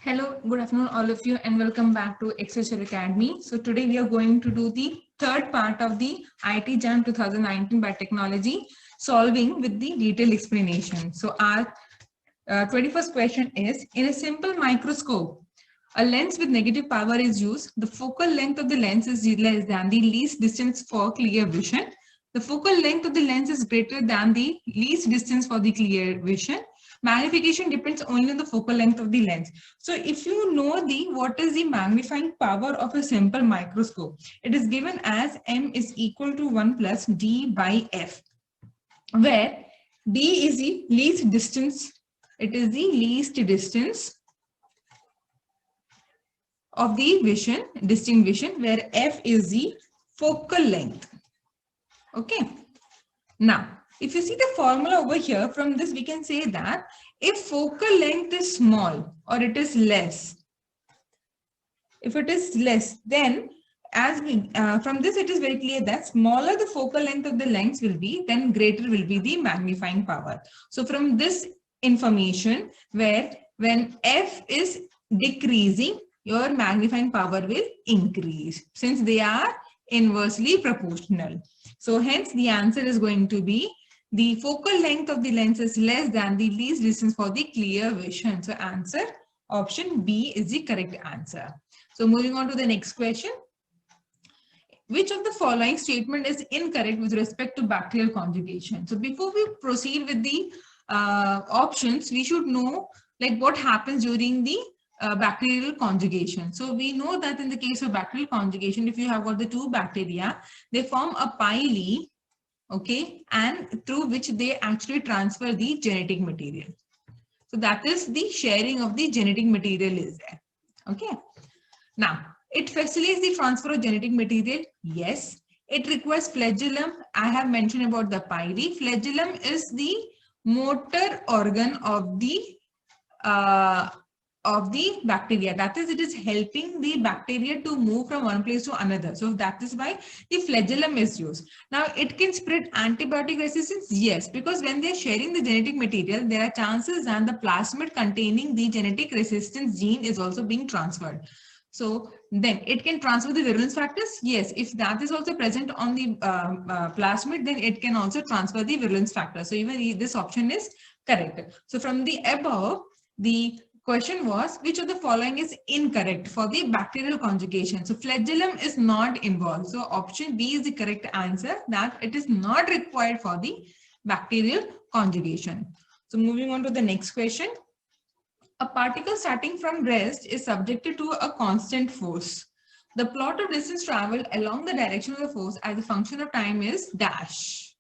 Hello, good afternoon, all of you, and welcome back to Excel Academy. So today we are going to do the third part of the IT Jam 2019 by Technology, solving with the detailed explanation. So our 21st question is, in a simple microscope, a lens with negative power is used. The focal length of the lens is less than the least distance for clear vision. The focal length of the lens is greater than the least distance for the clear vision. Magnification depends only on the focal length of the lens. So if you know the what is the magnifying power of a simple microscope, it is given as m is equal to 1 plus d by f, where d is the least distance. It is the least distance of the vision, distinct vision, where f is the focal length. Okay. Now, if you see the formula over here, from this we can say that if focal length is small or it is less, if it is less, then as we from this it is very clear that smaller the focal length of the lens will be, then greater will be the magnifying power. So from this information, where when f is decreasing, your magnifying power will increase, since they are inversely proportional. So hence the answer is going to be the focal length of the lens is less than the least distance for the clear vision. So answer option B is the correct answer. So moving on to the next question. Which of the following statement is incorrect with respect to bacterial conjugation? So before we proceed with the options, we should know like what happens during the bacterial conjugation. So we know that in the case of bacterial conjugation, if you have got the two bacteria, they form a pili, okay, and through which they actually transfer the genetic material. So that is the sharing of the genetic material is there. Okay. Now, it facilitates the transfer of genetic material. Yes. It requires flagellum. I have mentioned about the pili. Flagellum is the motor organ of the bacteria. That is, it is helping the bacteria to move from one place to another. So that is why the flagellum is used. Now, it can spread antibiotic resistance. Yes, because when they are sharing the genetic material, there are chances that the plasmid containing the genetic resistance gene is also being transferred. So then it can transfer the virulence factors. Yes, if that is also present on the plasmid, then it can also transfer the virulence factor. So even this option is correct. So from the above, the question was, which of the following is incorrect for the bacterial conjugation? So flagellum is not involved. So option B is the correct answer, that it is not required for the bacterial conjugation. So moving on to the next question. A particle starting from rest is subjected to a constant force. The plot of distance traveled along the direction of the force as a function of time is dash.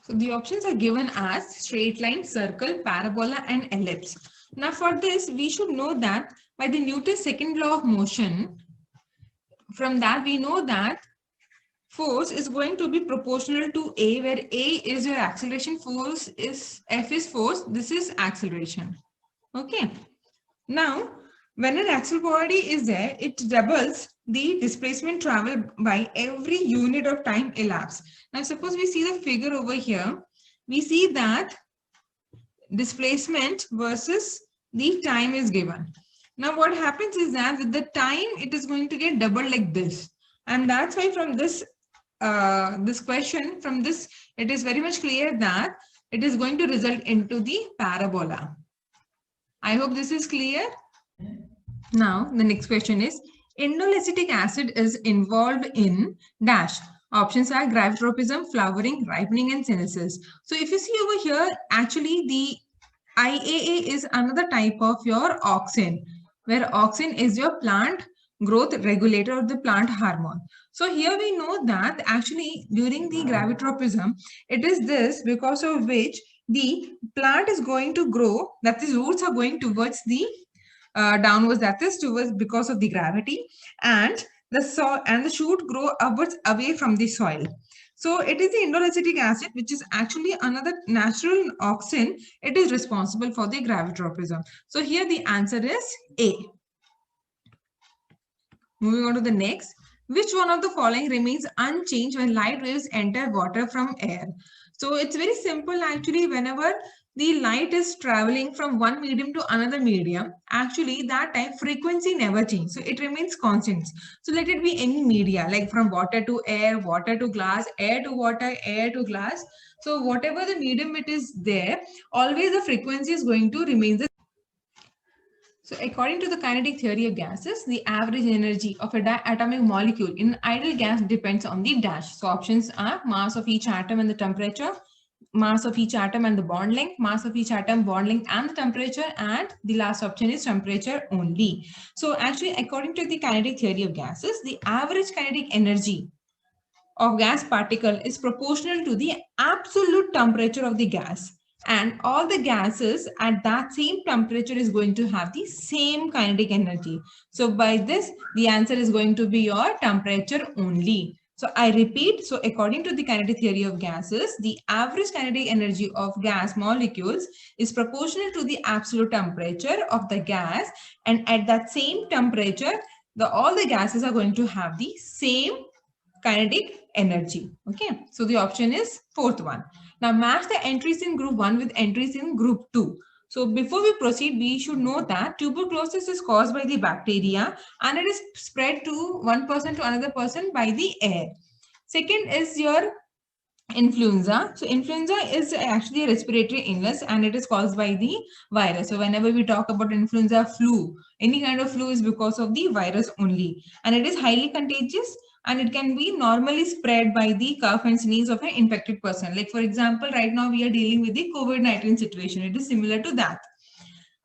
So the options are given as straight line, circle, parabola, and ellipse. Now for this, we should know that by the Newton's second law of motion, from that we know that force is going to be proportional to A, where A is your acceleration, force is F is force, this is acceleration. Okay. Now, when an axial body is there, it doubles the displacement traveled by every unit of time elapsed. Now, suppose we see the figure over here, we see that displacement versus the time is given. Now, what happens is that with the time, it is going to get doubled like this. And that's why from this, this question, from this, it is very much clear that it is going to result into the parabola. I hope this is clear. Now, the next question is, indolacetic acid is involved in dash. Options are gravitropism, flowering, ripening, and senescence. So if you see over here, actually the IAA is another type of your auxin, where auxin is your plant growth regulator of the plant hormone. So here we know that actually during the gravitropism, it is this because of which the plant is going to grow, that is roots are going towards the downwards, that is towards because of the gravity, and the soil and the shoot grow upwards away from the soil. So it is the indolacetic acid, which is actually another natural auxin. It is responsible for the gravitropism. So here the answer is A. Moving on to the next. Which one of the following remains unchanged when light waves enter water from air? So it's very simple actually. Whenever the light is traveling from one medium to another medium, actually that time frequency never changes. So it remains constant. So let it be any media, like from water to air, water to glass, air to water, air to glass. So whatever the medium it is there, always the frequency is going to remain the. So according to the kinetic theory of gases, the average energy of a diatomic molecule in ideal gas depends on the dash. So options are mass of each atom and the temperature, mass of each atom and the bond length, mass of each atom, bond length and the temperature, and the last option is temperature only. So actually, according to the kinetic theory of gases, the average kinetic energy of gas particle is proportional to the absolute temperature of the gas, and all the gases at that same temperature is going to have the same kinetic energy. So by this, the answer is going to be your temperature only. So I repeat, so according to the kinetic theory of gases, the average kinetic energy of gas molecules is proportional to the absolute temperature of the gas, and at that same temperature, all the gases are going to have the same kinetic energy. Okay, so the option is fourth one. Now match the entries in group 1 with entries in group 2. So before we proceed, we should know that tuberculosis is caused by the bacteria and it is spread to one person to another person by the air. Second is your influenza. So influenza is actually a respiratory illness and it is caused by the virus. So whenever we talk about influenza, flu, any kind of flu is because of the virus only, and it is highly contagious and it can be normally spread by the cough and sneeze of an infected person. Like for example, right now we are dealing with the COVID-19 situation. It is similar to that.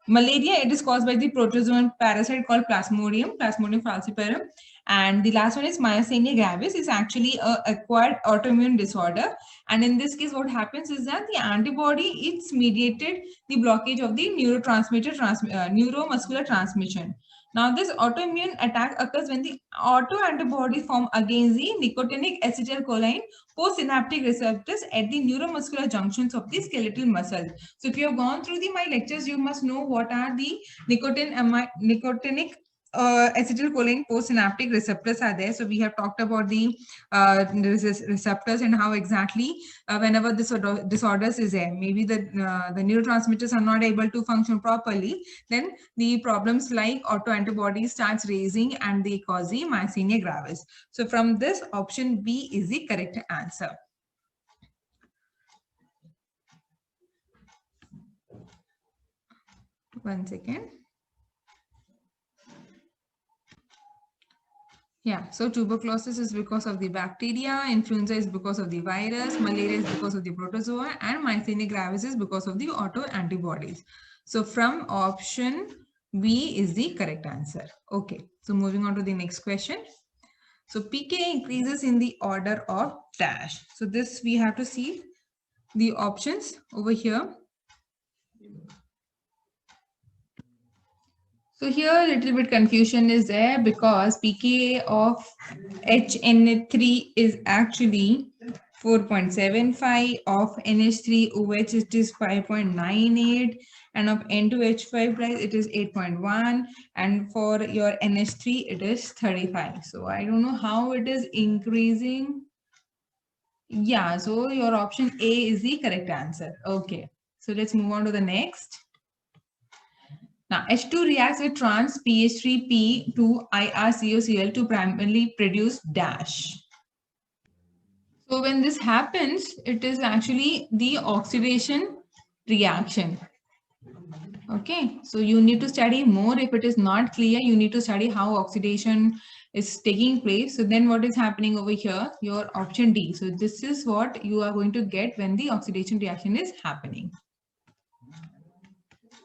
Malaria, it is caused by the protozoan parasite called Plasmodium falciparum. And the last one is myasthenia gravis. Is actually a acquired autoimmune disorder. And in this case, what happens is that the antibody, it's mediated the blockage of the neuromuscular transmission. Now, this autoimmune attack occurs when the autoantibodies form against the nicotinic acetylcholine postsynaptic receptors at the neuromuscular junctions of the skeletal muscle. So if you have gone through my lectures, you must know what are the nicotinic acetylcholine postsynaptic receptors are there. So we have talked about the receptors and how exactly whenever this disorders is there, maybe the neurotransmitters are not able to function properly, then the problems like autoantibodies starts raising and they cause the myasthenia gravis. So from this, option B is the correct answer. One second. Yeah, so tuberculosis is because of the bacteria, influenza is because of the virus, malaria is because of the protozoa, and myasthenia gravis is because of the autoantibodies. So from option B is the correct answer. Okay, so moving on to the next question. So pK increases in the order of dash. So this we have to see the options over here. So here a little bit confusion is there because pKa of HN3 is actually 4.75, of NH3OH it is 5.98, and of N2H5 it is 8.1, and for your NH3 it is 35. So I don't know how it is increasing. Yeah, so your option A is the correct answer. Okay, so let's move on to the next. Now, H2 reacts with trans PH3P to IRCOCl to primarily produce dash. So when this happens, it is actually the oxidation reaction. Okay, so you need to study more. If it is not clear, you need to study how oxidation is taking place. So then what is happening over here? Your option D. So this is what you are going to get when the oxidation reaction is happening.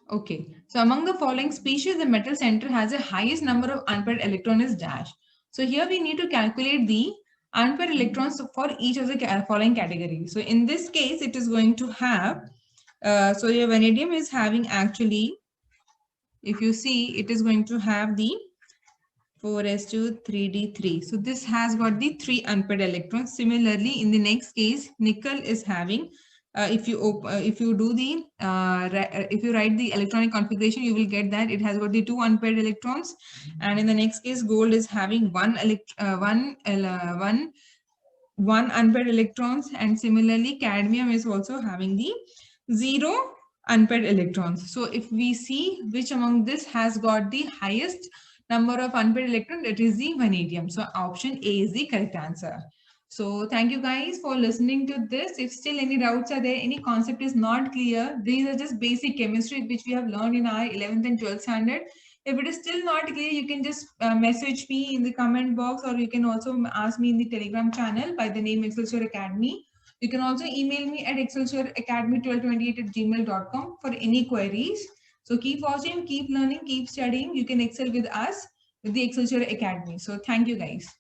Okay, so among the following species, the metal center has the highest number of unpaired electrons is dash. So here we need to calculate the unpaired electrons for each of the following categories. So in this case, it is going to have, so your vanadium is having actually, if you see, it is going to have the 4s2 3d3. So this has got the 3 unpaired electrons. Similarly, in the next case, nickel is having if you do the if you write the electronic configuration, you will get that it has got the 2 unpaired electrons. And in the next case, gold is having one unpaired electrons, and similarly cadmium is also having the 0 unpaired electrons. So if we see which among this has got the highest number of unpaired electrons, it is the vanadium. So option A is the correct answer. So thank you guys for listening to this. If still any doubts are there, any concept is not clear, these are just basic chemistry which we have learned in our 11th and 12th standard. If it is still not clear, you can just message me in the comment box, or you can also ask me in the Telegram channel by the name Excelsior Academy. You can also email me at excelsioracademy1228@gmail.com for any queries. So keep watching, keep learning, keep studying. You can excel with us with the Excelsior Academy. So thank you guys.